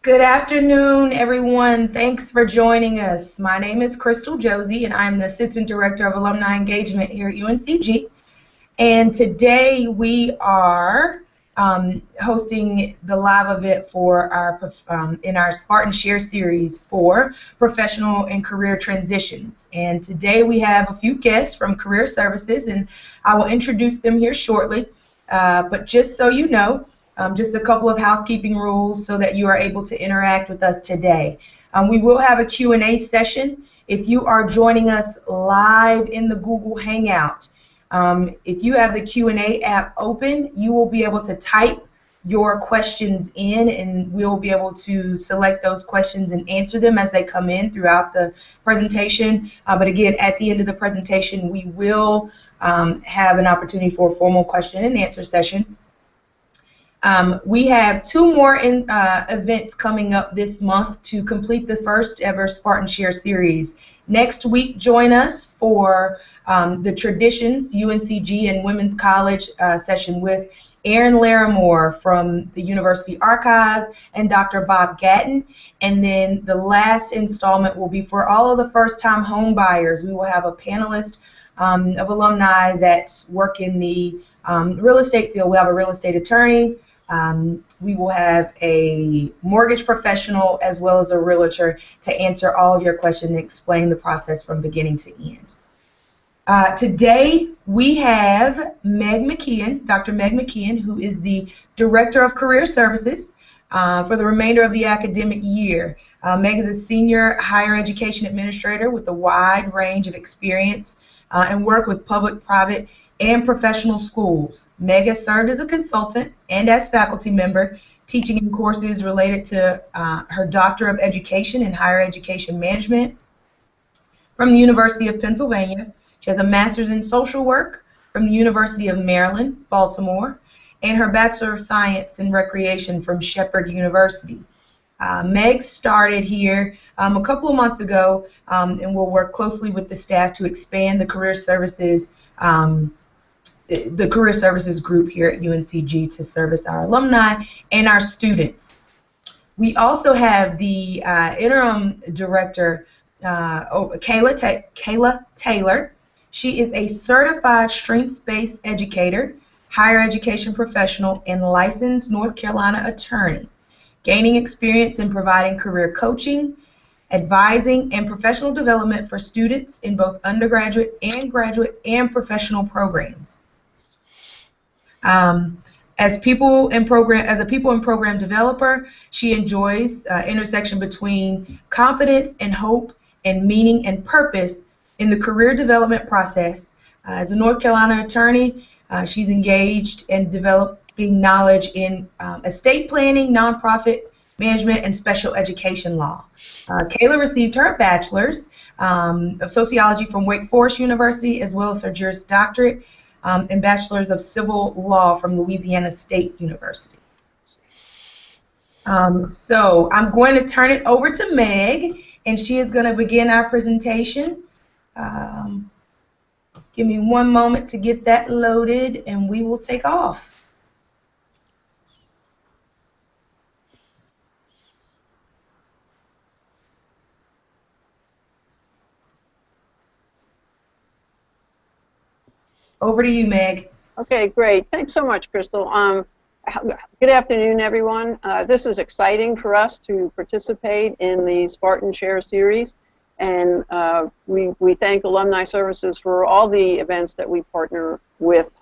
Good afternoon, everyone. Thanks for joining us. My name is Crystal Josie, and I'm the Assistant Director of Alumni Engagement here at UNCG. And today we are hosting the live event for in our Spartan Share Series for professional and career transitions. And today we have a few guests from Career Services, and I will introduce them here shortly. But just so you know, just a couple of housekeeping rules so that you are able to interact with us today. We will have a Q&A session. If you are joining us live in the Google Hangout, if you have the Q&A app open, you will be able to type your questions in, and we'll be able to select those questions and answer them as they come in throughout the presentation. But again, at the end of the presentation, we will have an opportunity for a formal question and answer session. We have two more events coming up this month to complete the first ever Spartan Share Series. Next week, join us for the Traditions UNCG and Women's College session with Erin Larimore from the University Archives and Dr. Bob Gatton. And then the last installment will be for all of the first-time home buyers. We will have a panelist of alumni that work in the real estate field. We'll have a real estate attorney. We will have a mortgage professional as well as a realtor to answer all of your questions and explain the process from beginning to end. Today we have Meg McKeon, Dr. Meg McKeon, who is the Director of Career Services for the remainder of the academic year. Meg is a senior higher education administrator with a wide range of experience and work with public, private, and professional schools. Meg has served as a consultant and as faculty member, teaching in courses related to her Doctor of Education in Higher Education Management from the University of Pennsylvania. She has a Master's in Social Work from the University of Maryland, Baltimore, and her Bachelor of Science in Recreation from Shepherd University. Meg started here a couple of months ago and will work closely with the staff to expand the Career Services group here at UNCG to service our alumni and our students. We also have the interim director, Kayla Taylor. She is a certified strengths-based educator, higher education professional, and licensed North Carolina attorney, gaining experience in providing career coaching, advising, and professional development for students in both undergraduate and graduate and professional programs. As a people and program developer, she enjoys intersection between confidence and hope and meaning and purpose in the career development process. As a North Carolina attorney, she's engaged in developing knowledge in estate planning, nonprofit management, and special education law. Kayla received her bachelor's of sociology from Wake Forest University, as well as her Juris Doctorate and Bachelor's of Civil Law from Louisiana State University. So I'm going to turn it over to Meg, and she is going to begin our presentation. Give me one moment to get that loaded, and we will take off. Over to you, Meg. Okay, great. Thanks so much, Crystal. Good afternoon, everyone. This is exciting for us to participate in the Spartan Share Series, and we thank Alumni Services for all the events that we partner with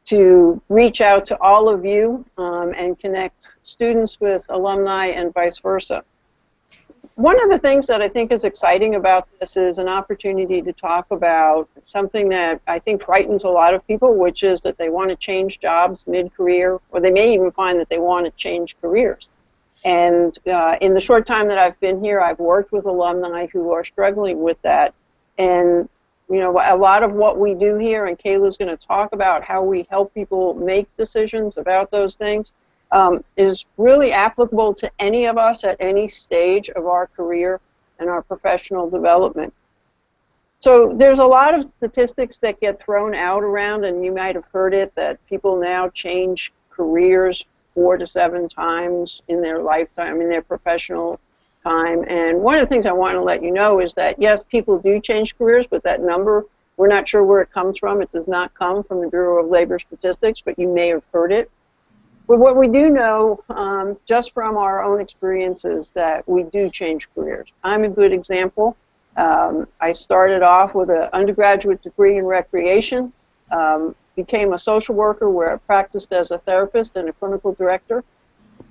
to reach out to all of you and connect students with alumni and vice versa. One of the things that I think is exciting about this is an opportunity to talk about something that I think frightens a lot of people, which is that they want to change jobs mid-career, or they may even find that they want to change careers. And in the short time that I've been here, I've worked with alumni who are struggling with that. And you know, a lot of what we do here, and Kayla's going to talk about how we help people make decisions about those things, is really applicable to any of us at any stage of our career and our professional development. So there's a lot of statistics that get thrown out around, and you might have heard it, that people now change careers 4 to 7 times in their lifetime, in their professional time. And one of the things I want to let you know is that, yes, people do change careers, but that number, we're not sure where it comes from. It does not come from the Bureau of Labor Statistics, but you may have heard it. But what we do know, just from our own experiences, that we do change careers. I'm a good example. I started off with an undergraduate degree in recreation, became a social worker where I practiced as a therapist and a clinical director.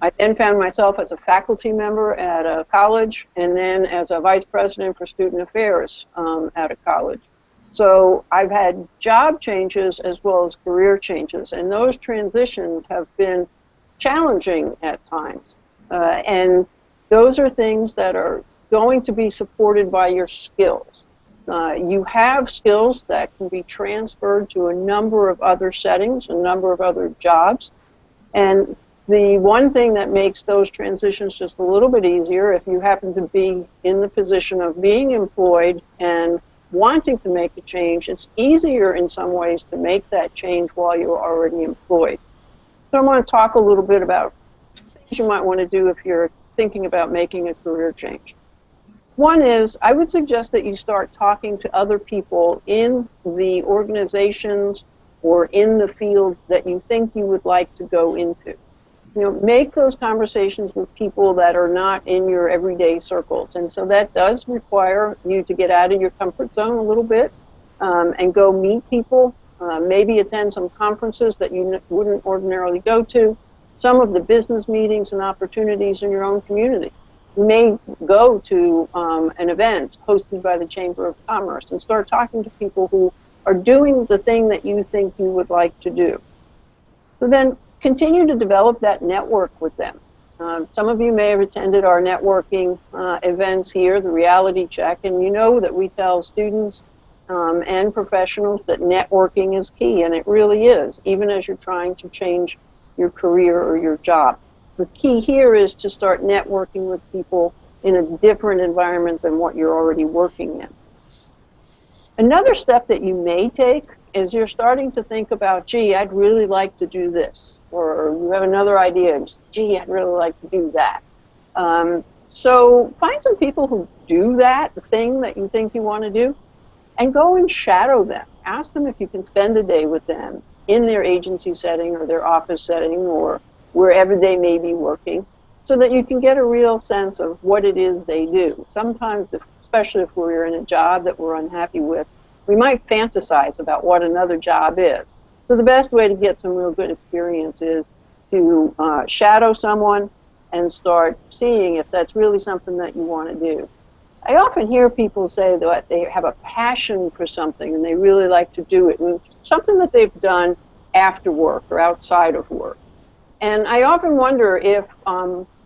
I then found myself as a faculty member at a college, and then as a vice president for student affairs at a college. So I've had job changes as well as career changes, and those transitions have been challenging at times. And those are things that are going to be supported by your skills. You have skills that can be transferred to a number of other settings, a number of other jobs, and the one thing that makes those transitions just a little bit easier, if you happen to be in the position of being employed and wanting to make a change, it's easier in some ways to make that change while you're already employed. So I want to talk a little bit about things you might want to do if you're thinking about making a career change. One is, I would suggest that you start talking to other people in the organizations or in the field that you think you would like to go into. You know, make those conversations with people that are not in your everyday circles. And so that does require you to get out of your comfort zone a little bit and go meet people, maybe attend some conferences that you wouldn't ordinarily go to, some of the business meetings and opportunities in your own community. You may go to an event hosted by the Chamber of Commerce and start talking to people who are doing the thing that you think you would like to do. So then continue to develop that network with them. Some of you may have attended our networking events here, the reality check, and you know that we tell students and professionals that networking is key, and it really is, even as you're trying to change your career or your job. The key here is to start networking with people in a different environment than what you're already working in. Another step that you may take is you're starting to think about, gee, I'd really like to do this. Or you have another idea, gee, I'd really like to do that. So find some people who do that, the thing that you think you want to do, and go and shadow them. Ask them if you can spend a day with them in their agency setting or their office setting or wherever they may be working, so that you can get a real sense of what it is they do. Sometimes, especially if we're in a job that we're unhappy with, we might fantasize about what another job is. So the best way to get some real good experience is to shadow someone and start seeing if that's really something that you want to do. I often hear people say that they have a passion for something and they really like to do it, and it's something that they've done after work or outside of work. And I often wonder if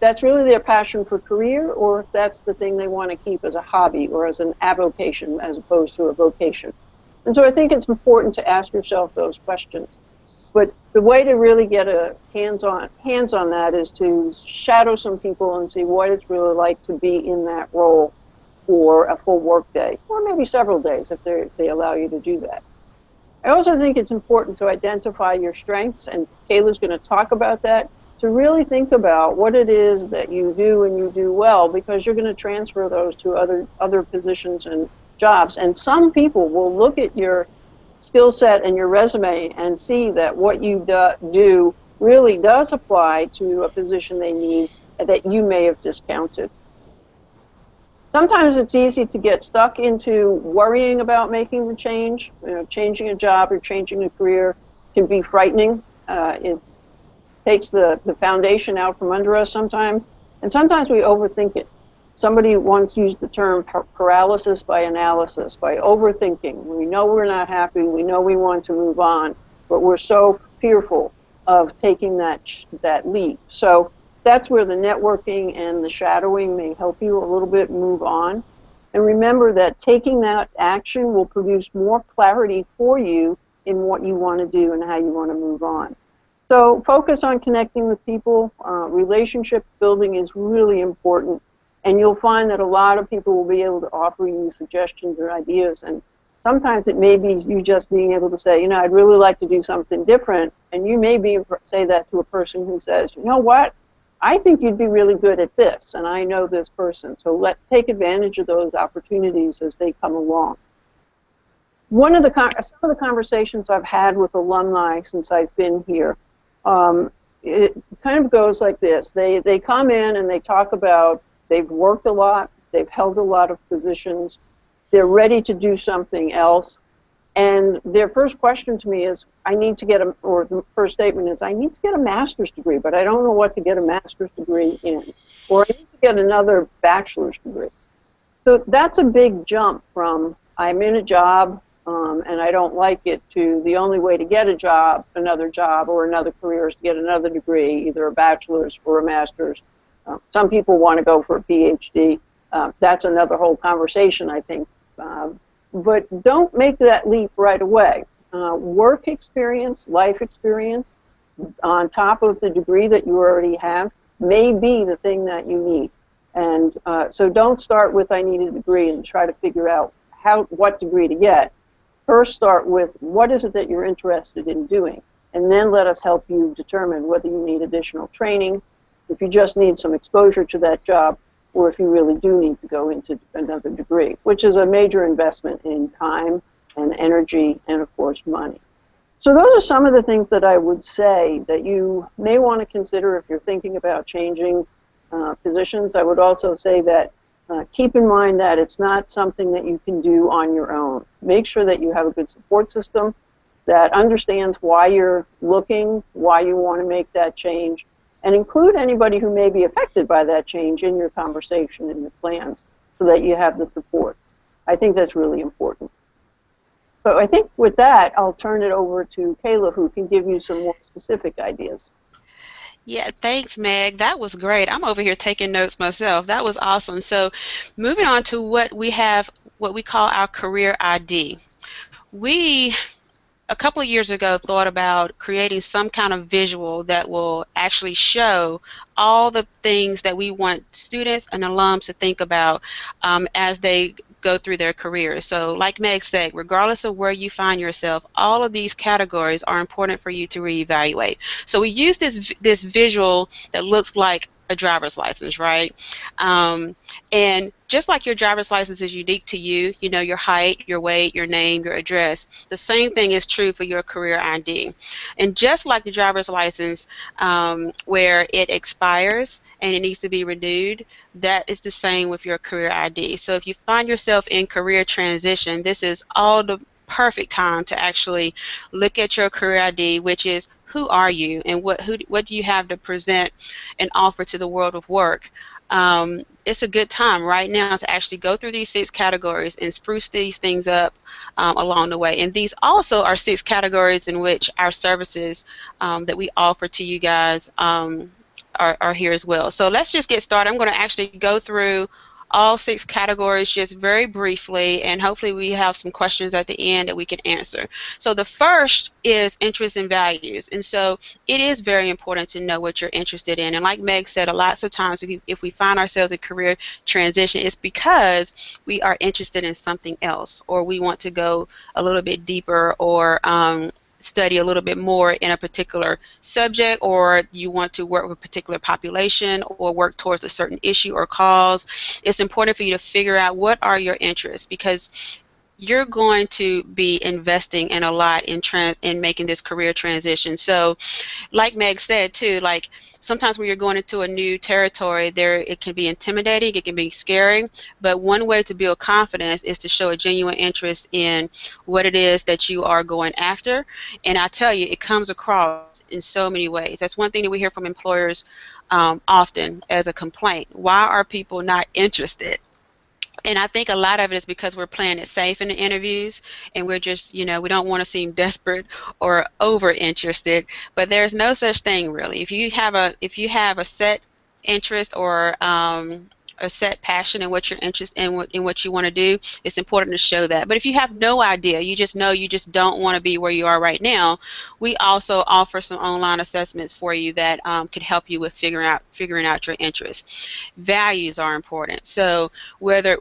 that's really their passion for career, or if that's the thing they want to keep as a hobby or as an avocation as opposed to a vocation. And so I think it's important to ask yourself those questions. But the way to really get a hands on that is to shadow some people and see what it's really like to be in that role for a full work day, or maybe several days if they allow you to do that. I also think it's important to identify your strengths, and Kayla's going to talk about that, to really think about what it is that you do and you do well, because you're going to transfer those to other positions and jobs. And some people will look at your skill set and your resume and see that what you do really does apply to a position they need that you may have discounted. Sometimes it's easy to get stuck into worrying about making the change. You know, changing a job or changing a career can be frightening. It takes the foundation out from under us sometimes, and sometimes we overthink it. Somebody once used the term paralysis by analysis, by overthinking. We know we're not happy, we know we want to move on, but we're so fearful of taking that leap. So that's where the networking and the shadowing may help you a little bit move on. And remember that taking that action will produce more clarity for you in what you want to do and how you want to move on. So focus on connecting with people. Relationship building is really important. And you'll find that a lot of people will be able to offer you suggestions or ideas. And Sometimes it may be you just being able to say, I'd really like to do something different, and you may say that to a person who says, you know what, I think you'd be really good at this, and I know this person, so let's take advantage of those opportunities as they come along. Some of the conversations I've had with alumni since I've been here, it kind of goes like this. They come in and they talk about they've worked a lot, they've held a lot of positions, they're ready to do something else, and their first question to me is, the first statement is, I need to get a master's degree, but I don't know what to get a master's degree in, or I need to get another bachelor's degree. So that's a big jump from I'm in a job and I don't like it to the only way to get another job or another career is to get another degree, either a bachelor's or a master's. Some people want to go for a PhD. That's another whole conversation, I think. But don't make that leap right away. Work experience, life experience, on top of the degree that you already have, may be the thing that you need. And so don't start with I need a degree and try to figure out what degree to get. First start with what is it that you're interested in doing, and then let us help you determine whether you need additional training, if you just need some exposure to that job, or if you really do need to go into another degree, which is a major investment in time and energy and, of course, money. So those are some of the things that I would say that you may want to consider if you're thinking about changing positions. I would also say that keep in mind that it's not something that you can do on your own. Make sure that you have a good support system that understands why you're looking, why you want to make that change, and include anybody who may be affected by that change in your conversation and your plans so that you have the support. I think that's really important. So I think with that, I'll turn it over to Kayla, who can give you some more specific ideas. Yeah, thanks, Meg. That was great. I'm over here taking notes myself. That was awesome. So moving on to what we call our career ID. We, a couple of years ago, thought about creating some kind of visual that will actually show all the things that we want students and alums to think about as they go through their careers. So like Meg said, regardless of where you find yourself, all of these categories are important for you to reevaluate. So we use this visual that looks like a driver's license, right? And just like your driver's license is unique to you, your height, your weight, your name, your address, the same thing is true for your career ID. And just like the driver's license, where it expires and it needs to be renewed, that is the same with your career ID. So if you find yourself in career transition, this is all the perfect time to actually look at your career ID, which is who are you and what do you have to present and offer to the world of work. It's a good time right now to actually go through these 6 categories and spruce these things up along the way. And these also are 6 categories in which our services that we offer to you guys are here as well. So let's just get started. I'm going to actually go through all 6 categories just very briefly, and hopefully we have some questions at the end that we can answer. So the first is interests and values, and so it is very important to know what you're interested in. And like Meg said, lots of times if we find ourselves in career transition, it's because we are interested in something else, or we want to go a little bit deeper, or study a little bit more in a particular subject, or you want to work with a particular population or work towards a certain issue or cause. It's important for you to figure out what are your interests, because you're going to be investing in a lot in making this career transition. So like Meg said too, like sometimes when you're going into a new territory, it can be intimidating, it can be scary, but one way to build confidence is to show a genuine interest in what it is that you are going after. And I tell you, it comes across in so many ways. That's one thing that we hear from employers often as a complaint. Why are people not interested? And I think a lot of it is because we're playing it safe in the interviews, and we're just, we don't want to seem desperate or over interested. But there's no such thing really. If you have a set interest or a set passion in what you're interested in what you want to do, it's important to show that. But if you have no idea, you just know you just don't want to be where you are right now, we also offer some online assessments for you that could help you with figuring out your interests. Values are important. So whether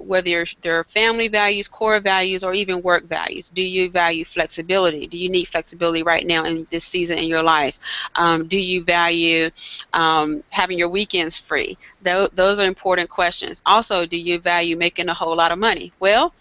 they're family values, core values, or even work values. Do you value flexibility? Do you need flexibility right now in this season in your life? Do you value having your weekends free? Those are important questions. Also, do you value making a whole lot of money? Well,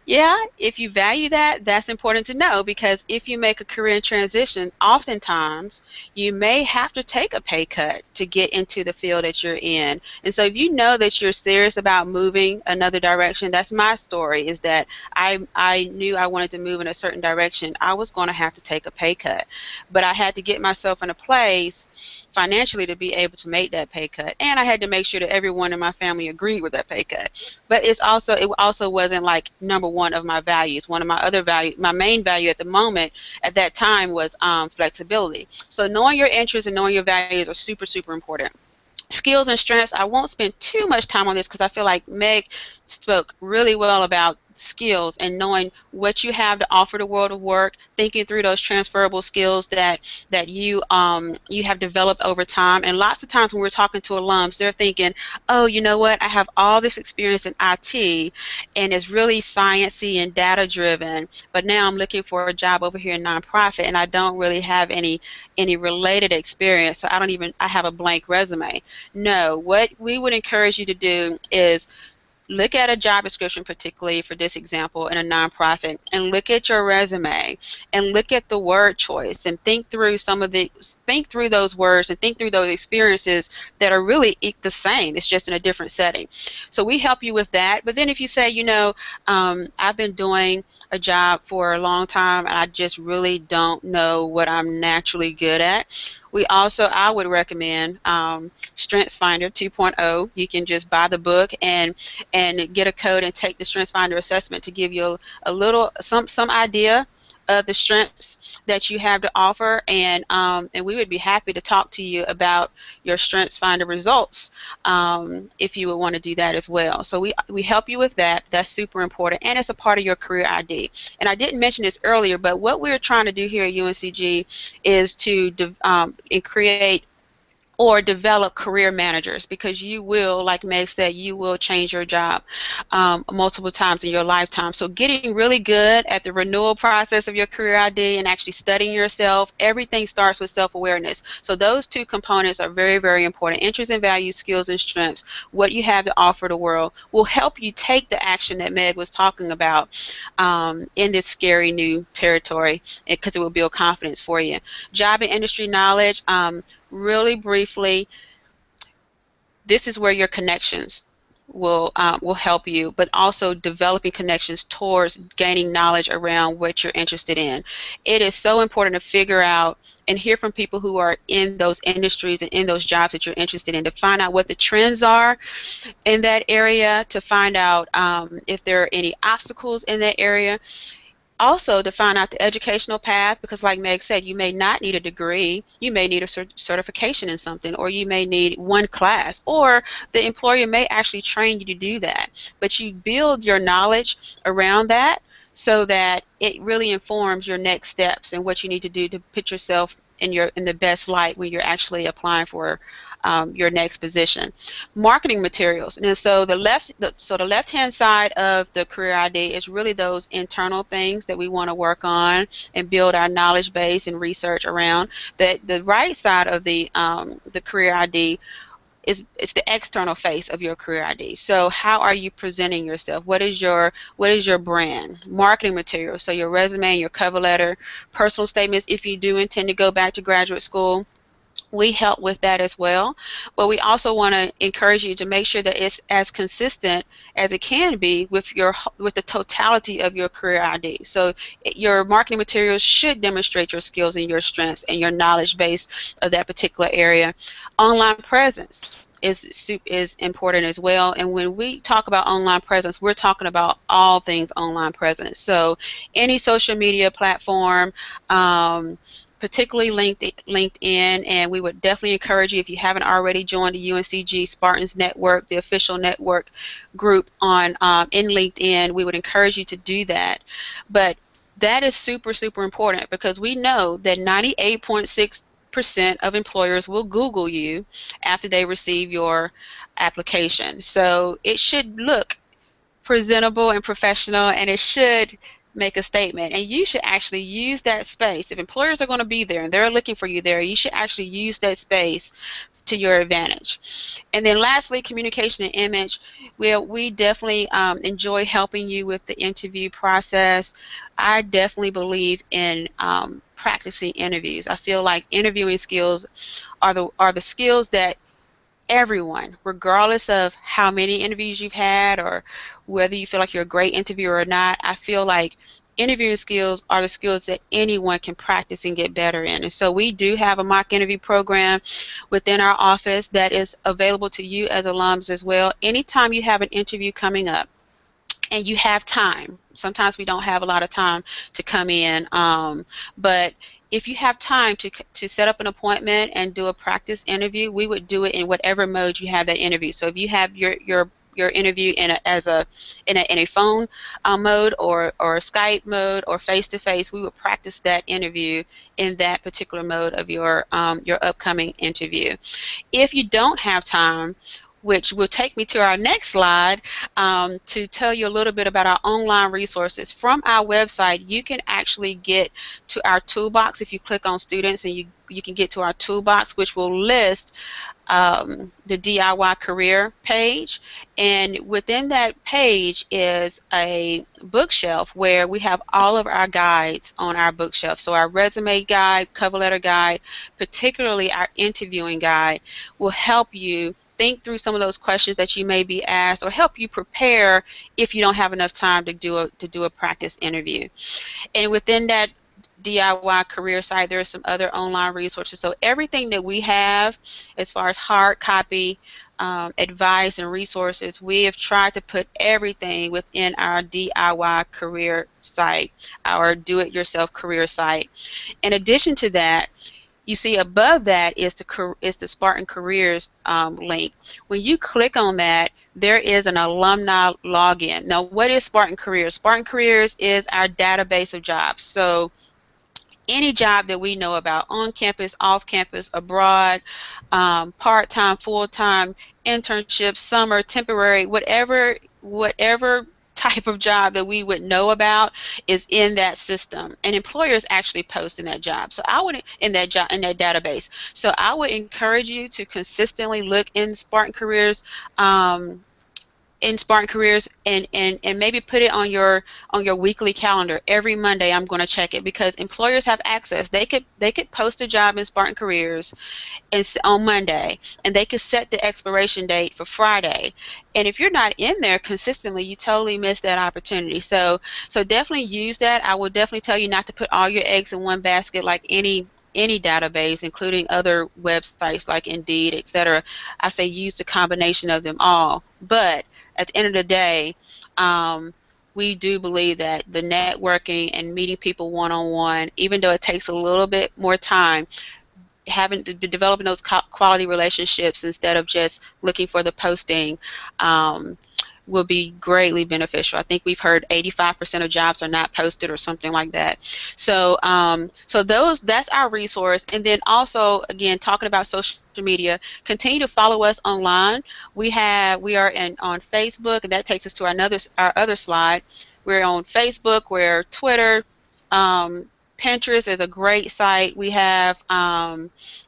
yeah, if you value that, that's important to know, because if you make a career transition, oftentimes you may have to take a pay cut to get into the field that you're in. And so if you know that you're serious about moving another direction, that's my story, is that I knew I wanted to move in a certain direction. I was going to have to take a pay cut. But I had to get myself in a place financially to be able to make that pay cut. And I had to make sure that everyone in my family agreed with that pay cut. But it also wasn't like number one of my values. One of my other values, my main value at the moment, at that time, was flexibility. So knowing your interests and knowing your values are super, super important. Skills and strengths, I won't spend too much time on this because I feel like Meg spoke really well about skills and knowing what you have to offer the world of work, thinking through those transferable skills that you have developed over time. And lots of times when we're talking to alums, they're thinking, oh, you know what, I have all this experience in IT and it's really sciencey and data driven, but now I'm looking for a job over here in nonprofit and I don't really have any related experience, so I have a blank resume. No, what we would encourage you to do is look at a job description, particularly for this example in a nonprofit, and look at your resume and look at the word choice and think through those words and think through those experiences that are really the same. It's just in a different setting. So we help you with that. But then if you say, I've been doing a job for a long time and I just really don't know what I'm naturally good at, I would recommend StrengthsFinder 2.0. You can just buy the book and get a code and take the StrengthsFinder assessment to give you some idea of the strengths that you have to offer, and we would be happy to talk to you about your StrengthsFinder results if you would want to do that as well. So we help you with that. That's super important, and it's a part of your career ID. And I didn't mention this earlier, but what we're trying to do here at UNCG is to create or develop career managers, because you will, like Meg said, you will change your job multiple times in your lifetime. So getting really good at the renewal process of your career ID and actually studying yourself, everything starts with self-awareness. So those two components are very, very important. Interests and values, skills and strengths, what you have to offer the world will help you take the action that Meg was talking about in this scary new territory, because it will build confidence for you. Job and industry knowledge, really briefly, this is where your connections will help you, but also developing connections towards gaining knowledge around what you're interested in. It is so important to figure out and hear from people who are in those industries and in those jobs that you're interested in, to find out what the trends are in that area, to find out if there are any obstacles in that area. Also, to find out the educational path, because like Meg said, you may not need a degree, you may need a certification in something, or you may need one class, or the employer may actually train you to do that. But you build your knowledge around that so that it really informs your next steps and what you need to do to put yourself in the best light when you're actually applying for your next position. Marketing materials. And so the left-hand side of the career ID is really those internal things that we want to work on and build our knowledge base and research around. The right side of the career ID it's the external face of your career ID. So how are you presenting yourself? What is your brand? Marketing materials, so your resume and your cover letter, personal statements if you do intend to go back to graduate school. We help with that as well, but we also want to encourage you to make sure that it's as consistent as it can be with the totality of your career ID. So your marketing materials should demonstrate your skills and your strengths and your knowledge base of that particular area. Online presence. is important as well. And when we talk about online presence, we're talking about all things online presence. So any social media platform, particularly LinkedIn, and we would definitely encourage you, if you haven't already joined the UNCG Spartans Network, the official network group on in LinkedIn, we would encourage you to do that. But that is super, super important, because we know that 98.6% of employers will Google you after they receive your application. So it should look presentable and professional, and it should make a statement. And you should actually use that space. If employers are going to be there and they're looking for you there, you should actually use that space to your advantage. And then lastly, communication and image. We definitely enjoy helping you with the interview process. I definitely believe in practicing interviews. I feel like interviewing skills are the skills that everyone, regardless of how many interviews you've had or whether you feel like you're a great interviewer or not, I feel like interviewing skills are the skills that anyone can practice and get better in. And so we do have a mock interview program within our office that is available to you as alums as well. Anytime you have an interview coming up and you have time, sometimes we don't have a lot of time to come in, but if you have time to set up an appointment and do a practice interview, we would do it in whatever mode you have that interview. So if you have your interview in a phone mode or a Skype mode or face-to-face, we would practice that interview in that particular mode of your upcoming interview. If you don't have time, which will take me to our next slide, to tell you a little bit about our online resources. From our website, you can actually get to our toolbox. If you click on students, and you can get to our toolbox, which will list the DIY career page, and within that page is a bookshelf where we have all of our guides on our bookshelf. So our resume guide, cover letter guide, particularly our interviewing guide, will help you think through some of those questions that you may be asked, or help you prepare if you don't have enough time to do a practice interview. And within that DIY career site, there are some other online resources. So everything that we have as far as hard copy, advice and resources, we have tried to put everything within our DIY career site, our do-it-yourself career site. In addition to that, you see above that is the Spartan Careers link. When you click on that, there is an alumni login. Now, what is Spartan Careers? Spartan Careers is our database of jobs. So any job that we know about, on campus, off campus, abroad, part-time, full-time, internship, summer, temporary, whatever type of job that we would know about is in that system, and employers actually post in that job. So I would in that database. So I would encourage you to consistently look in Spartan Careers. And maybe put it on your weekly calendar. Every Monday I'm going to check it, because employers have access. They could post a job in Spartan Careers on Monday, and they could set the expiration date for Friday. And if you're not in there consistently, you totally miss that opportunity. So definitely use that. I would definitely tell you not to put all your eggs in one basket like any database, including other websites like Indeed, etc. I say use the combination of them all. But at the end of the day, we do believe that the networking and meeting people one-on-one, even though it takes a little bit more time, developing those quality relationships instead of just looking for the posting, will be greatly beneficial. I think we've heard 85% of jobs are not posted or something like that. So that's our resource. And then also, again, talking about social media, continue to follow us online. We are on Facebook, and that takes us to our other slide. We're on Facebook, we're Twitter, Pinterest is a great site. We have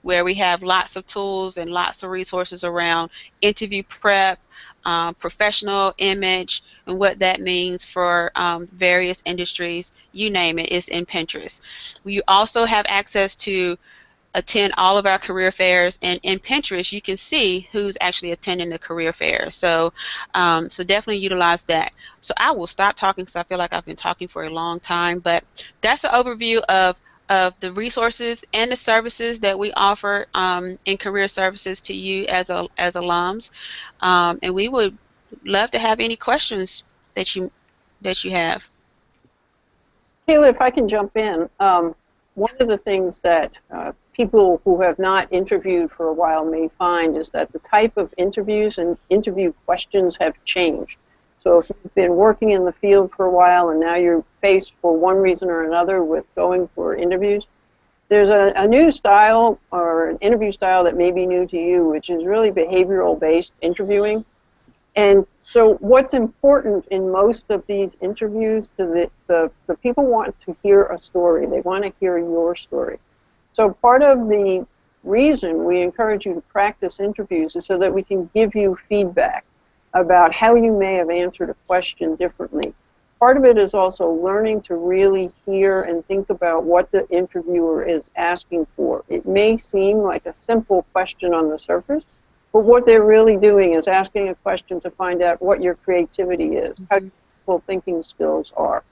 where we have lots of tools and lots of resources around interview prep, professional image, and what that means for various industries. You name it, it's in Pinterest. You also have access to attend all of our career fairs, and in Pinterest you can see who's actually attending the career fair. So definitely utilize that. So I will stop talking because I feel like I've been talking for a long time, but that's an overview of of the resources and the services that we offer in career services to you as alums, and we would love to have any questions that you have. Kayla, if I can jump in, one of the things that people who have not interviewed for a while may find is that the type of interviews and interview questions have changed. So if you've been working in the field for a while and now you're faced for one reason or another with going for interviews, there's a new style or an interview style that may be new to you, which is really behavioral-based interviewing. And so what's important in most of these interviews, the people want to hear a story. They want to hear your story. So part of the reason we encourage you to practice interviews is so that we can give you feedback about how you may have answered a question differently. Part of it is also learning to really hear and think about what the interviewer is asking for. It may seem like a simple question on the surface, but what they're really doing is asking a question to find out what your creativity is, how your thinking skills are.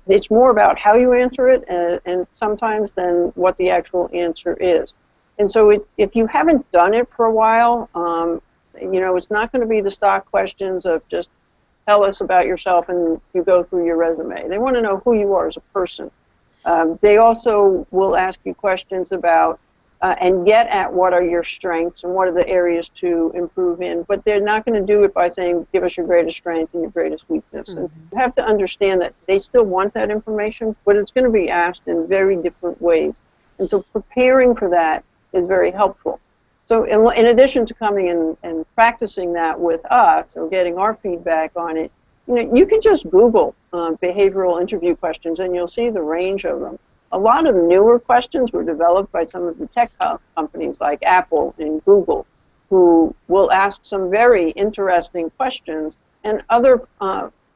It's more about how you answer it and sometimes than what the actual answer is. And so if you haven't done it for a while, you know, it's not going to be the stock questions of just tell us about yourself and you go through your resume. They want to know who you are as a person. They also will ask you questions about and get at what are your strengths and what are the areas to improve in, but they're not going to do it by saying, give us your greatest strength and your greatest weakness. And you have to understand that they still want that information, but it's going to be asked in very different ways. And so preparing for that is very helpful. So in addition to coming and practicing that with us or getting our feedback on it, you know, you can just Google behavioral interview questions and you'll see the range of them. A lot of newer questions were developed by some of the tech companies like Apple and Google, who will ask some very interesting questions, and other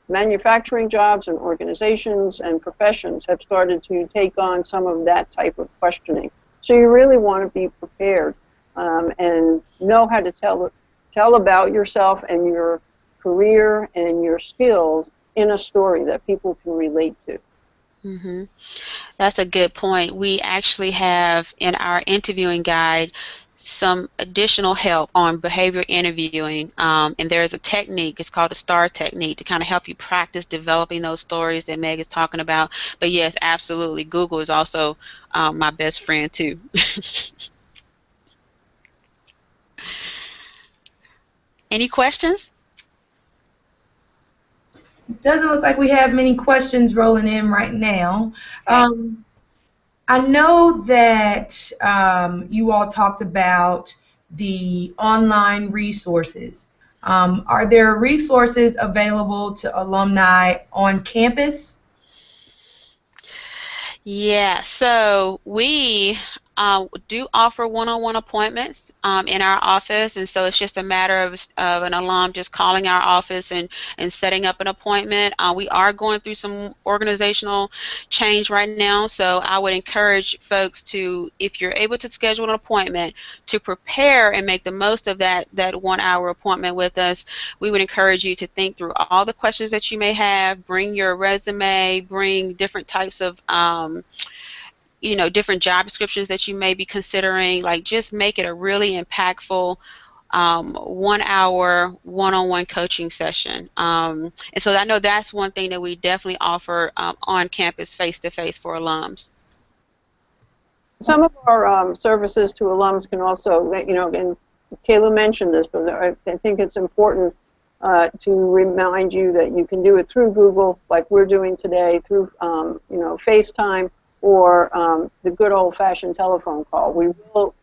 manufacturing jobs and organizations and professions have started to take on some of that type of questioning. So you really want to be prepared and know how to tell about yourself and your career and your skills in a story that people can relate to. Mm-hmm. That's a good point. We actually have in our interviewing guide some additional help on behavior interviewing, and there's a technique, it's called the STAR technique, to kind of help you practice developing those stories that Meg is talking about. But yes, absolutely, Google is also my best friend too. Any questions? It doesn't look like we have many questions rolling in right now. I know that you all talked about the online resources. Are there resources available to alumni on campus? Yeah, so we do offer one-on-one appointments in our office, and so it's just a matter of an alum just calling our office and setting up an appointment. We are going through some organizational change right now, so I would encourage folks to, if you're able to schedule an appointment, to prepare and make the most of that 1 hour appointment with us. We would encourage you to think through all the questions that you may have, bring your resume, bring different types of you know, different job descriptions that you may be considering. Like, just make it a really impactful 1 hour one-on-one coaching session. And so I know that's one thing that we definitely offer on campus face-to-face for alums. Some of our services to alums can also, you know, and Kayla mentioned this, but I think it's important to remind you that you can do it through Google, like we're doing today, through you know, FaceTime, or the good old-fashioned telephone call. We will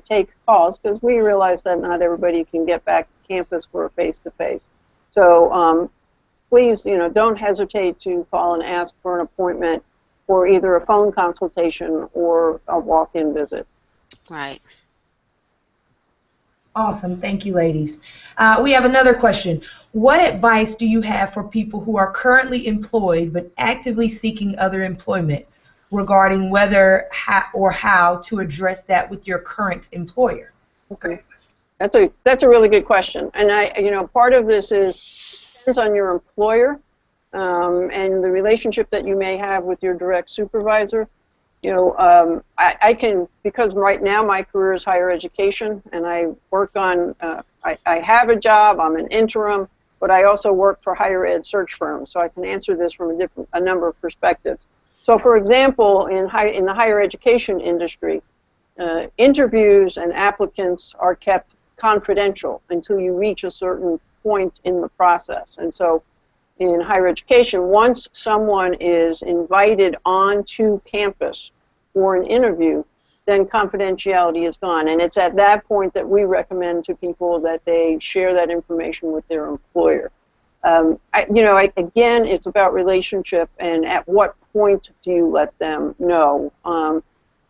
take calls because we realize that not everybody can get back to campus for a face-to-face. So please, you know, don't hesitate to call and ask for an appointment for either a phone consultation or a walk-in visit. Right. Awesome. Thank you, ladies. We have another question. What advice do you have for people who are currently employed but actively seeking other employment regarding whether or how to address that with your current employer? Okay. That's a really good question. And you know, part of this depends on your employer and the relationship that you may have with your direct supervisor. I can, because right now my career is higher education, and I work on, I have a job, I'm an interim, but I also work for higher ed search firms, so I can answer this from a number of perspectives. So for example, in the higher education industry, interviews and applicants are kept confidential until you reach a certain point in the process. And so in higher education, once someone is invited onto campus for an interview, then confidentiality is gone. And it's at that point that we recommend to people that they share that information with their employer. Again, it's about relationship and at what point do you let them know.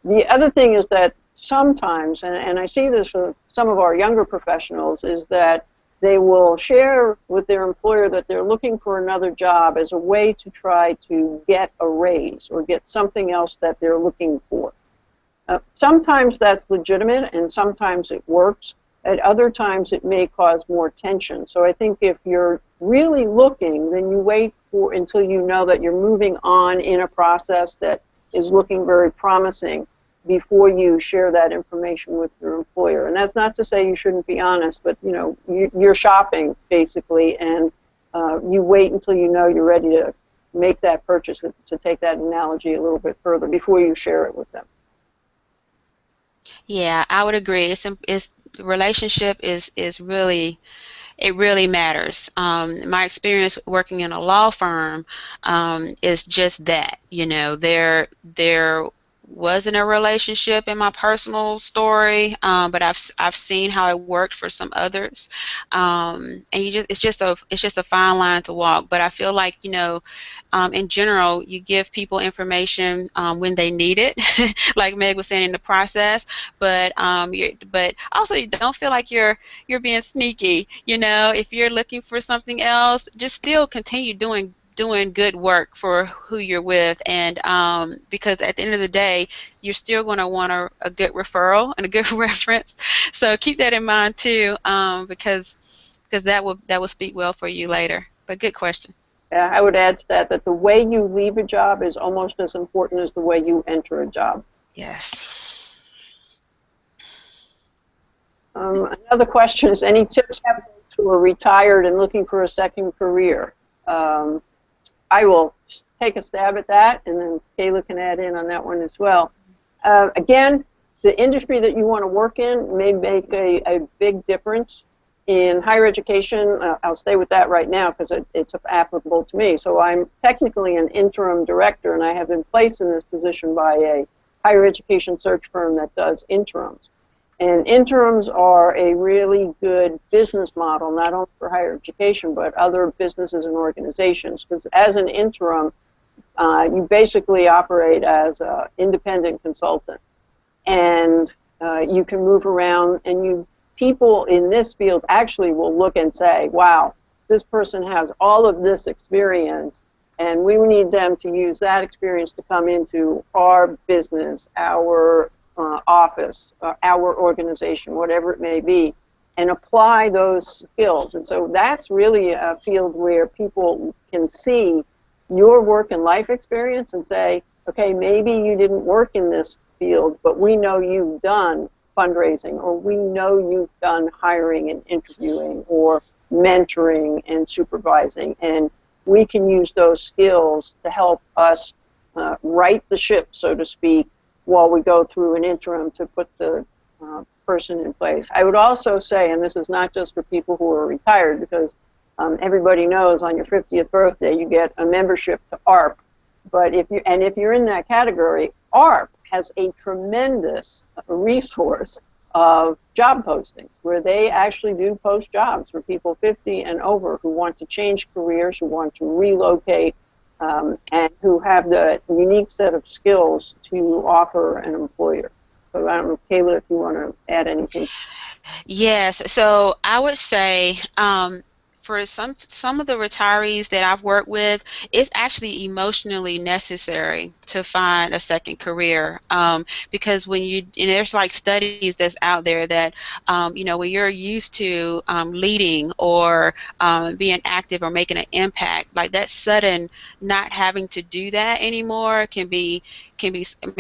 The other thing is that sometimes, and I see this with some of our younger professionals, is that they will share with their employer that they're looking for another job as a way to try to get a raise or get something else that they're looking for. Sometimes that's legitimate and sometimes it works. At other times it may cause more tension. So I think if you're really looking, then you wait until you know that you're moving on in a process that is looking very promising before you share that information with your employer. And that's not to say you shouldn't be honest, but you're shopping basically, and you wait until you know you're ready to make that purchase, to take that analogy a little bit further, before you share it with them. Yeah, I would agree. It's relationship is really, it really matters. My experience working in a law firm is just that. There wasn't a relationship in my personal story, but I've seen how it worked for some others, and it's just a fine line to walk. But I feel like in general, you give people information when they need it, like Meg was saying in the process. But also you don't feel like you're being sneaky. If you're looking for something else, just still continue doing good work for who you're with, and because at the end of the day, you're still going to want a good referral and a good reference. So keep that in mind too, because that will speak well for you later. But good question. Yeah, I would add to that the way you leave a job is almost as important as the way you enter a job. Yes. Another question is, any tips for those who are retired and looking for a second career? I will take a stab at that, and then Kayla can add in on that one as well. Again, the industry that you want to work in may make a big difference. In higher education, I'll stay with that right now because it's applicable to me. So I'm technically an interim director, and I have been placed in this position by a higher education search firm that does interims. And interims are a really good business model, not only for higher education, but other businesses and organizations. Because as an interim, you basically operate as an independent consultant. And you can move around, and people in this field actually will look and say, wow, this person has all of this experience, and we need them to use that experience to come into our business, our office, our organization, whatever it may be, and apply those skills. And so that's really a field where people can see your work and life experience and say, okay, maybe you didn't work in this field, but we know you've done fundraising, or we know you've done hiring and interviewing, or mentoring and supervising, and we can use those skills to help us right the ship, so to speak, while we go through an interim to put the person in place. I would also say, and this is not just for people who are retired, because everybody knows on your 50th birthday you get a membership to ARP, but if you're in that category, ARP has a tremendous resource of job postings where they actually do post jobs for people 50 and over who want to change careers, who want to relocate, and who have the unique set of skills to offer an employer. So I don't know, Kayla, if you want to add anything. Yes, so I would say for some of the retirees that I've worked with, it's actually emotionally necessary to find a second career, because when you, and there's like studies that's out there that when you're used to leading or being active or making an impact, like that sudden not having to do that anymore I mean,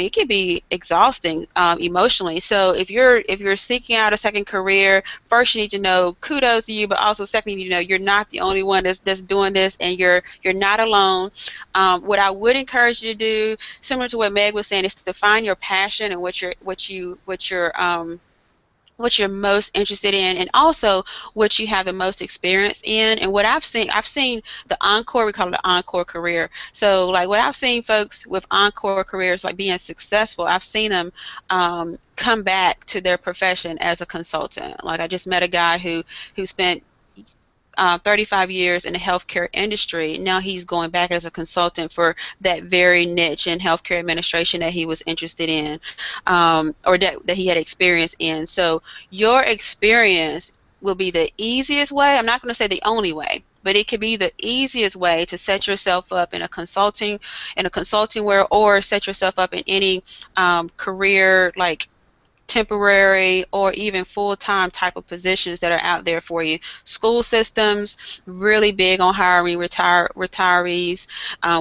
it can be exhausting emotionally. So if you're seeking out a second career, first you need to know, kudos to you, but also second, you need to know you're not the only one that's doing this, and you're not alone. What I would encourage you to do, similar to what Meg was saying, is to find your passion and what you're most interested in, and also what you have the most experience in. And what I've seen the encore, we call it the encore career. So like what I've seen folks with encore careers, like being successful, I've seen them come back to their profession as a consultant. Like I just met a guy who spent 35 years in the healthcare industry. Now he's going back as a consultant for that very niche in healthcare administration that he was interested in, or that he had experience in. So your experience will be the easiest way. I'm not going to say the only way, but it could be the easiest way to set yourself up in a consulting world, or set yourself up in any career, like temporary or even full-time type of positions that are out there for you. School systems, really big on hiring retirees,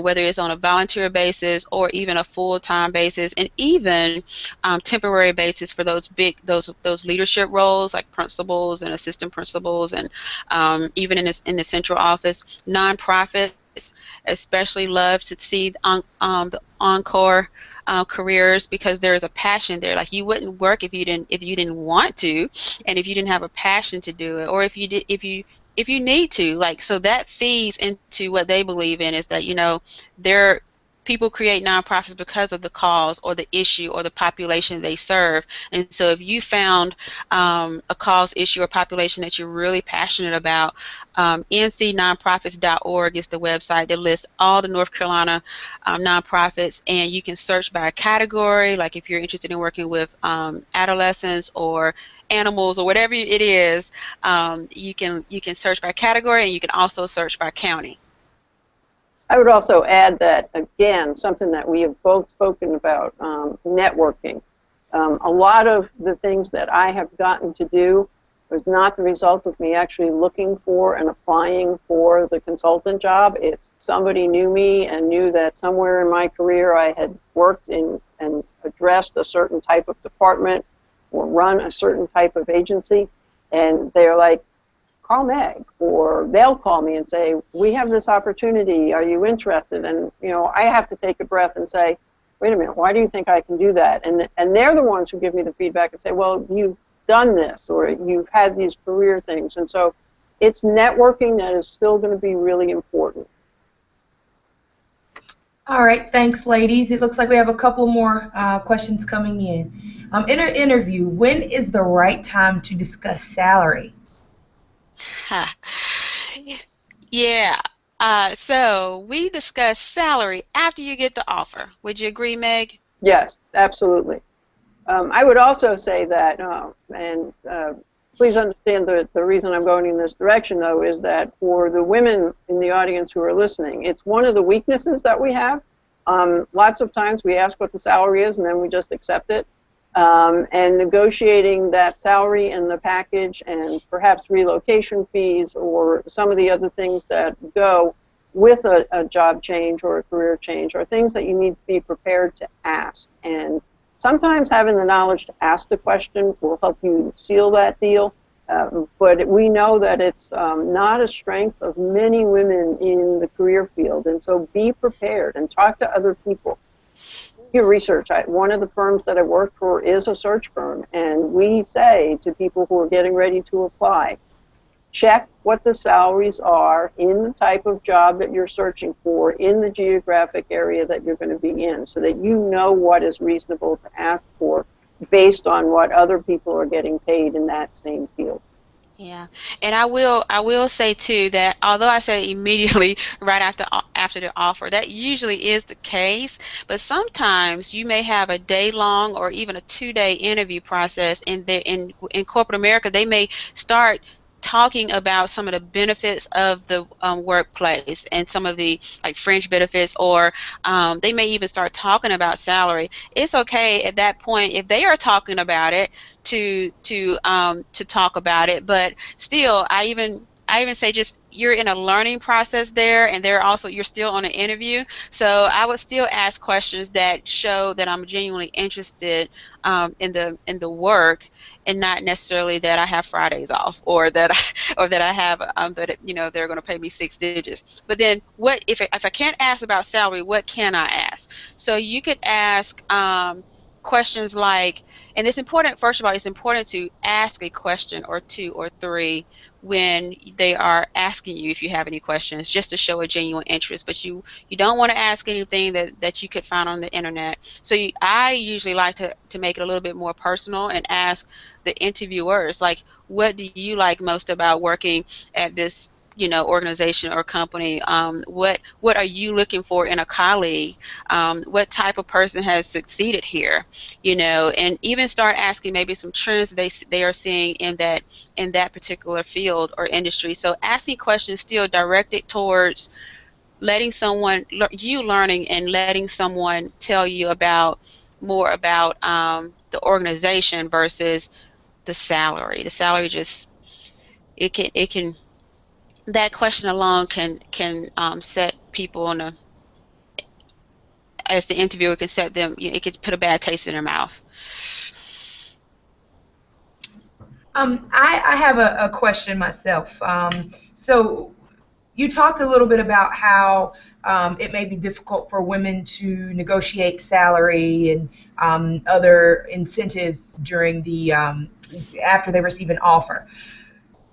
whether it's on a volunteer basis or even a full-time basis, and even temporary basis for those leadership roles like principals and assistant principals, and even in the central office. Nonprofits especially love to see the encore careers, because there's a passion there. Like you wouldn't work if you didn't want to, and if you didn't have a passion to do it, or if you need to. Like, so that feeds into what they believe in, is that they're people create nonprofits because of the cause or the issue or the population they serve. And so if you found a cause, issue, or population that you're really passionate about, ncnonprofits.org is the website that lists all the North Carolina nonprofits, and you can search by category. Like if you're interested in working with adolescents or animals or whatever it is, you can search by category, and you can also search by county. I would also add that, again, something that we have both spoken about, networking. A lot of the things that I have gotten to do was not the result of me actually looking for and applying for the consultant job. It's somebody knew me and knew that somewhere in my career I had worked in and addressed a certain type of department or run a certain type of agency, and they're like, call Meg, or they'll call me and say, we have this opportunity, are you interested? And I have to take a breath and say, wait a minute, why do you think I can do that? And they're the ones who give me the feedback and say, well, you've done this, or you've had these career things. And so it's networking that is still going to be really important. All right, thanks, ladies. It looks like we have a couple more questions coming in. In our interview, when is the right time to discuss salary? Yeah. So we discuss salary after you get the offer. Would you agree, Meg? Yes, absolutely. I would also say that, please understand the reason I'm going in this direction, though, is that for the women in the audience who are listening, it's one of the weaknesses that we have. Lots of times we ask what the salary is, and then we just accept it. And negotiating that salary and the package, and perhaps relocation fees or some of the other things that go with a job change or a career change, are things that you need to be prepared to ask. And sometimes having the knowledge to ask the question will help you seal that deal. But we know that it's not a strength of many women in the career field. And so be prepared and talk to other people. Do your research. One of the firms that I work for is a search firm. And we say to people who are getting ready to apply, check what the salaries are in the type of job that you're searching for, in the geographic area that you're going to be in, so that you know what is reasonable to ask for based on what other people are getting paid in that same field. Yeah, and I will say too that although I said immediately right after the offer, that usually is the case. But sometimes you may have a day-long or even a 2-day interview process. In corporate America, they may start talking about some of the benefits of the workplace and some of the like fringe benefits, or they may even start talking about salary. It's okay at that point if they are talking about it to talk about it, but still, I even say just you're in a learning process there, and you're still on an interview. So I would still ask questions that show that I'm genuinely interested in the work, and not necessarily that I have Fridays off, or that I have that they're going to pay me 6 digits. But then what if I can't ask about salary? What can I ask? So you could ask questions like, and it's important, first of all, it's important to ask a question or two or three when they are asking you if you have any questions, just to show a genuine interest. But you don't want to ask anything that you could find on the internet. So I usually like to make it a little bit more personal and ask the interviewers, like, what do you like most about working at this organization or company? What are you looking for in a colleague? What type of person has succeeded here? And even start asking maybe some trends they are seeing in that particular field or industry. So asking questions still directed towards letting someone learning and letting someone tell you more about the organization versus the salary. The salary just it can that question alone can set people as the interviewer can set them, it could put a bad taste in their mouth. I have a question myself. So you talked a little bit about how it may be difficult for women to negotiate salary and other incentives during after they receive an offer.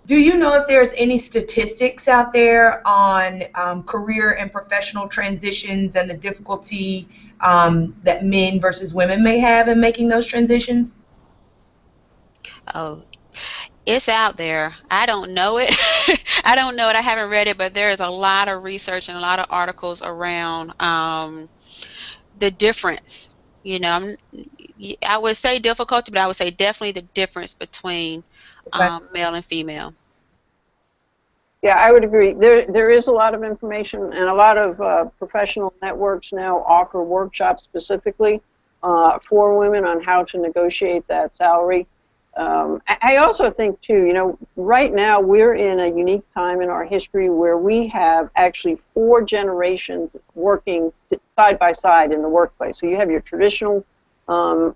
Do you know if there's any statistics out there on career and professional transitions and the difficulty that men versus women may have in making those transitions? Oh, it's out there. I don't know it. I don't know it. I haven't read it, but there is a lot of research and a lot of articles around the difference. I would say difficulty, but I would say definitely the difference between male and female. Yeah, I would agree. There is a lot of information, and a lot of professional networks now offer workshops specifically for women on how to negotiate that salary. I also think, too, right now we're in a unique time in our history where we have actually 4 generations working side by side in the workplace. So you have your traditional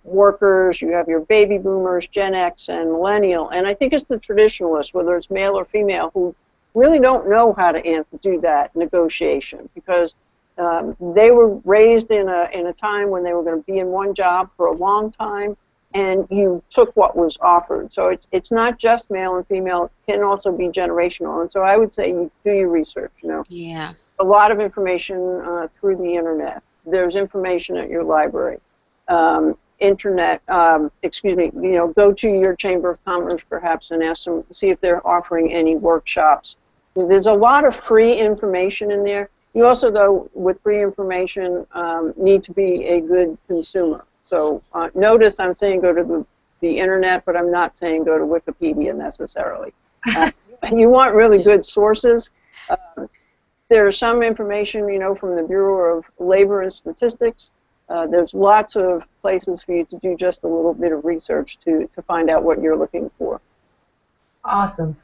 workers, you have your baby boomers, Gen X, and millennial. And I think it's the traditionalists, whether it's male or female, who really don't know how to do that negotiation, because they were raised in a time when they were going to be in one job for a long time, and you took what was offered. So it's not just male and female, it can also be generational. And so I would say you do your research. Yeah. A lot of information through the internet. There's information at your library. Go to your Chamber of Commerce perhaps and ask them, see if they're offering any workshops. There's a lot of free information in there. You also, though, with free information, need to be a good consumer. So notice I'm saying go to the internet, but I'm not saying go to Wikipedia necessarily. You want really good sources. There's some information, from the Bureau of Labor and Statistics. There's lots of places for you to do just a little bit of research to find out what you're looking for. Awesome.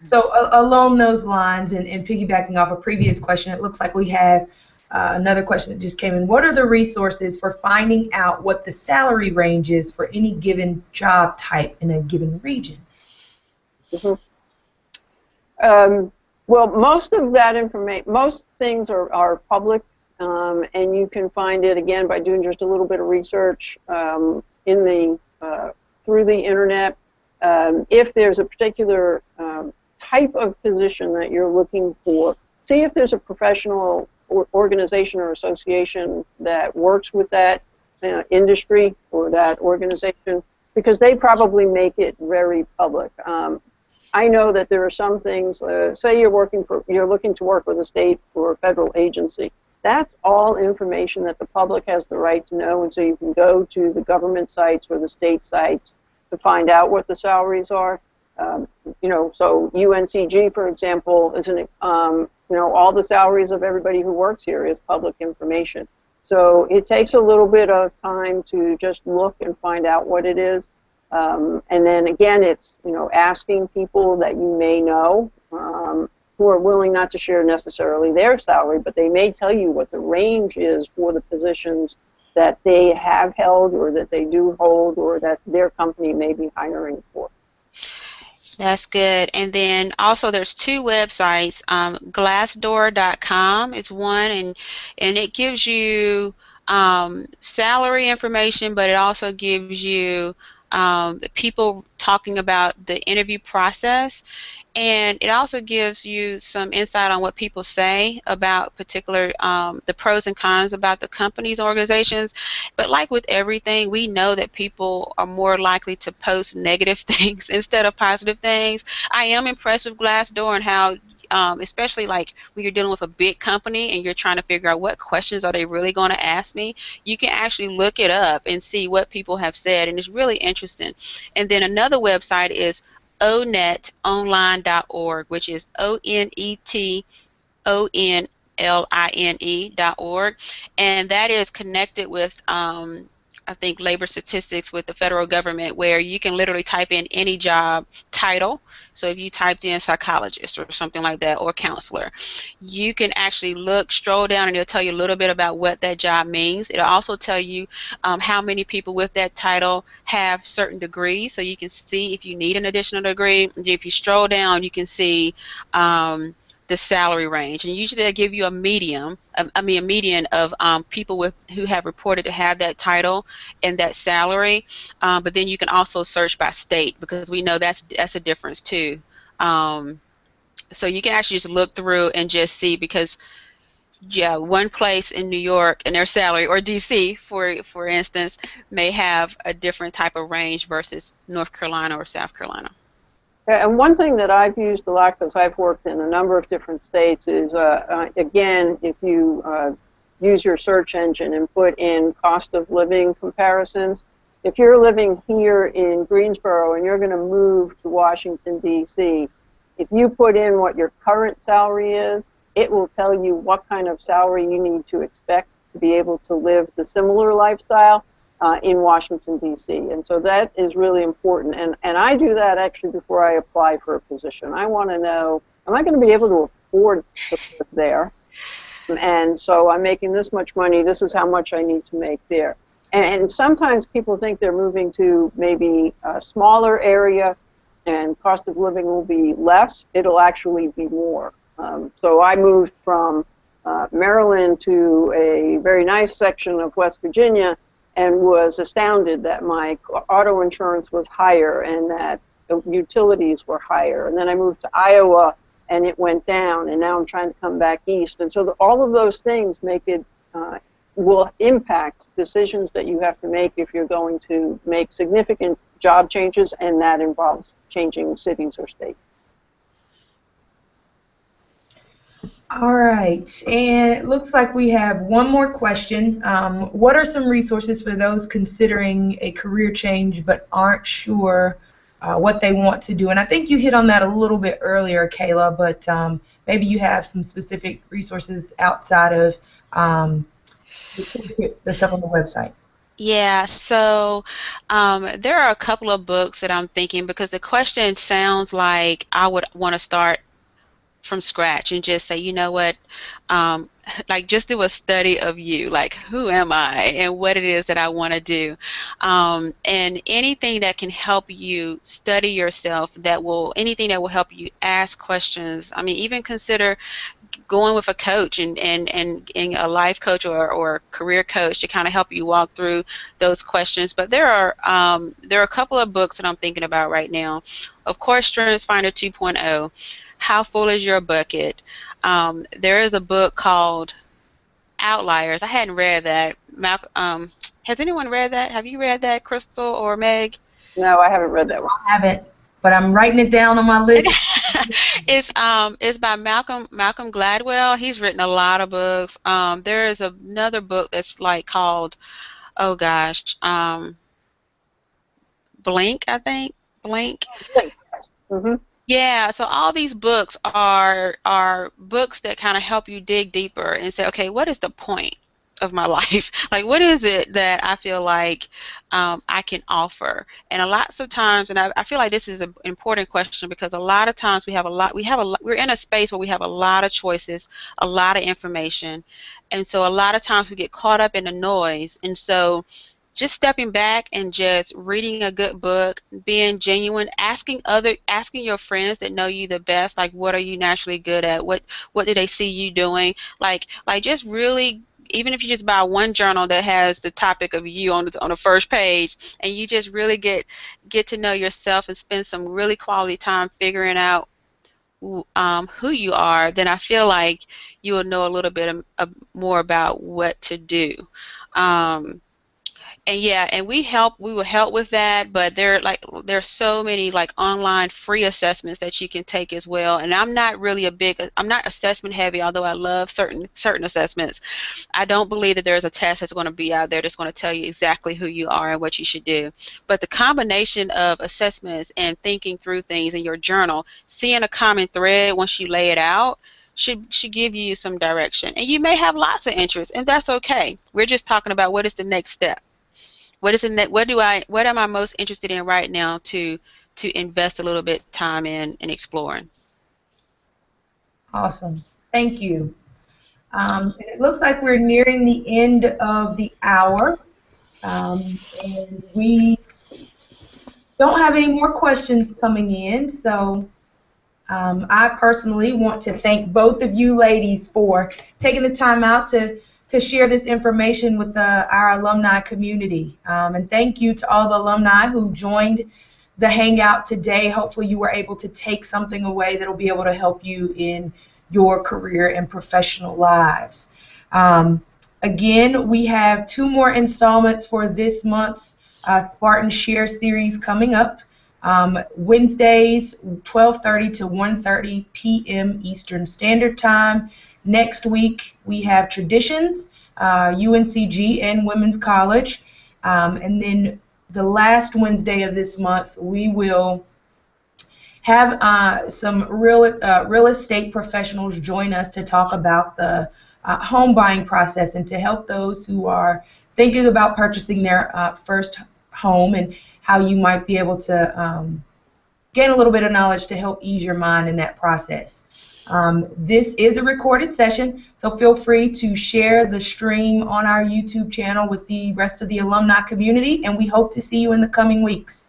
So along those lines, and piggybacking off a previous question, it looks like we have another question that just came in. What are the resources for finding out what the salary range is for any given job type in a given region? Mm-hmm. Well, most of that information, most things are public, and you can find it, again, by doing just a little bit of research through the internet. If there's a particular type of position that you're looking for, see if there's a professional organization or association that works with that industry or that organization, because they probably make it very public. I know that there are some things, say you're looking to work with a state or a federal agency. That's all information that the public has the right to know, and so you can go to the government sites or the state sites to find out what the salaries are. So UNCG, for example, isn't all the salaries of everybody who works here is public information. So it takes a little bit of time to just look and find out what it is. And then again, it's asking people that you may know who are willing not to share necessarily their salary, but they may tell you what the range is for the positions that they have held or that they do hold or that their company may be hiring for. That's good. And then also there's two websites. Glassdoor.com is one, and it gives you salary information, but it also gives you people talking about the interview process. And it also gives you some insight on what people say about particular, the pros and cons about the companies, organizations. But like with everything, we know that people are more likely to post negative things instead of positive things. I am impressed with Glassdoor and how, especially like when you're dealing with a big company and you're trying to figure out what questions are they really going to ask me, you can actually look it up and see what people have said, and it's really interesting. And then another website is onetonline.org, which is ONETONLINE.org, and that is connected with I think labor statistics with the federal government, where you can literally type in any job title. So if you typed in psychologist or something like that, or counselor, you can actually scroll down, and it'll tell you a little bit about what that job means. It'll also tell you how many people with that title have certain degrees, so you can see if you need an additional degree. If you scroll down, you can see the salary range, and usually they give you a median of people who have reported to have that title and that salary. But then you can also search by state, because we know that's a difference too. So you can actually just look through and just see, because one place in New York and their salary, or DC for instance, may have a different type of range versus North Carolina or South Carolina. And one thing that I've used a lot, because I've worked in a number of different states, is, again, if you use your search engine and put in cost of living comparisons, if you're living here in Greensboro and you're going to move to Washington, D.C., if you put in what your current salary is, it will tell you what kind of salary you need to expect to be able to live the similar lifestyle in Washington, D.C. And so that is really important. And I do that actually before I apply for a position. I want to know, am I going to be able to afford to live there? And so I'm making this much money, this is how much I need to make there. And sometimes people think they're moving to maybe a smaller area and cost of living will be less. It'll actually be more. So I moved from Maryland to a very nice section of West Virginia, and was astounded that my auto insurance was higher and that the utilities were higher. And then I moved to Iowa, and it went down, and now I'm trying to come back east. And so all of those things make it, will impact decisions that you have to make if you're going to make significant job changes, and that involves changing cities or states. All right, and it looks like we have one more question. What are some resources for those considering a career change but aren't sure what they want to do? And I think you hit on that a little bit earlier, Kayla, but maybe you have some specific resources outside of the stuff on the website. Yeah, so there are a couple of books that I'm thinking, because the question sounds like I would want to start from scratch and just say, you know what, like just do a study of you, like who am I and what it is that I want to do, and anything that can help you study yourself, anything that will help you ask questions. I mean, even consider going with a coach and a life coach or career coach to kind of help you walk through those questions. But there are a couple of books that I'm thinking about right now. Of course, StrengthsFinder 2.0. How Full is Your Bucket? There is a book called Outliers. I hadn't read that. Has anyone read that? Have you read that, Crystal or Meg? No, I haven't read that one. I haven't, but I'm writing it down on my list. It's by Malcolm Gladwell. He's written a lot of books. There is another book that's like called, oh gosh, Blink, I think. Blink. Mm-hmm. Yeah, so all these books are books that kind of help you dig deeper and say, okay, what is the point of my life? Like, what is it that I feel like I can offer? And a lots of times, and I feel like this is an important question because a lot of times we're in a space where we have a lot of choices, a lot of information, and so a lot of times we get caught up in the noise, and so just stepping back and just reading a good book, being genuine, asking your friends that know you the best, like what are you naturally good at? What do they see you doing? Like just really, even if you just buy one journal that has the topic of you on the first page, and you just really get to know yourself and spend some really quality time figuring out who you are, then I feel like you will know a little bit more about what to do. And yeah, and we will help with that, but there's so many like online free assessments that you can take as well. And I'm not assessment heavy, although I love certain assessments. I don't believe that there's a test that's going to be out there that's going to tell you exactly who you are and what you should do. But the combination of assessments and thinking through things in your journal, seeing a common thread once you lay it out, should give you some direction. And you may have lots of interests, and that's okay. We're just talking about what is the next step. What am I most interested in right now to invest a little bit time in and exploring? Awesome. Thank you. And it looks like we're nearing the end of the hour, and we don't have any more questions coming in, so I personally want to thank both of you ladies for taking the time out to share this information with our alumni community. And thank you to all the alumni who joined the Hangout today. Hopefully you were able to take something away that will be able to help you in your career and professional lives. Again, we have 2 more installments for this month's Spartan Share Series coming up. Wednesdays, 12:30 to 1:30 p.m. Eastern Standard Time. Next week, we have Traditions, UNCG and Women's College. And then the last Wednesday of this month, we will have some real estate professionals join us to talk about the home buying process and to help those who are thinking about purchasing their first home and how you might be able to gain a little bit of knowledge to help ease your mind in that process. This is a recorded session, so feel free to share the stream on our YouTube channel with the rest of the alumni community, and we hope to see you in the coming weeks.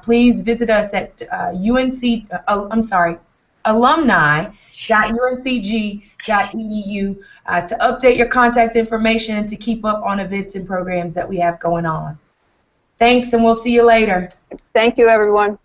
Please visit us at alumni.uncg.edu to update your contact information and to keep up on events and programs that we have going on. Thanks, and we'll see you later. Thank you, everyone.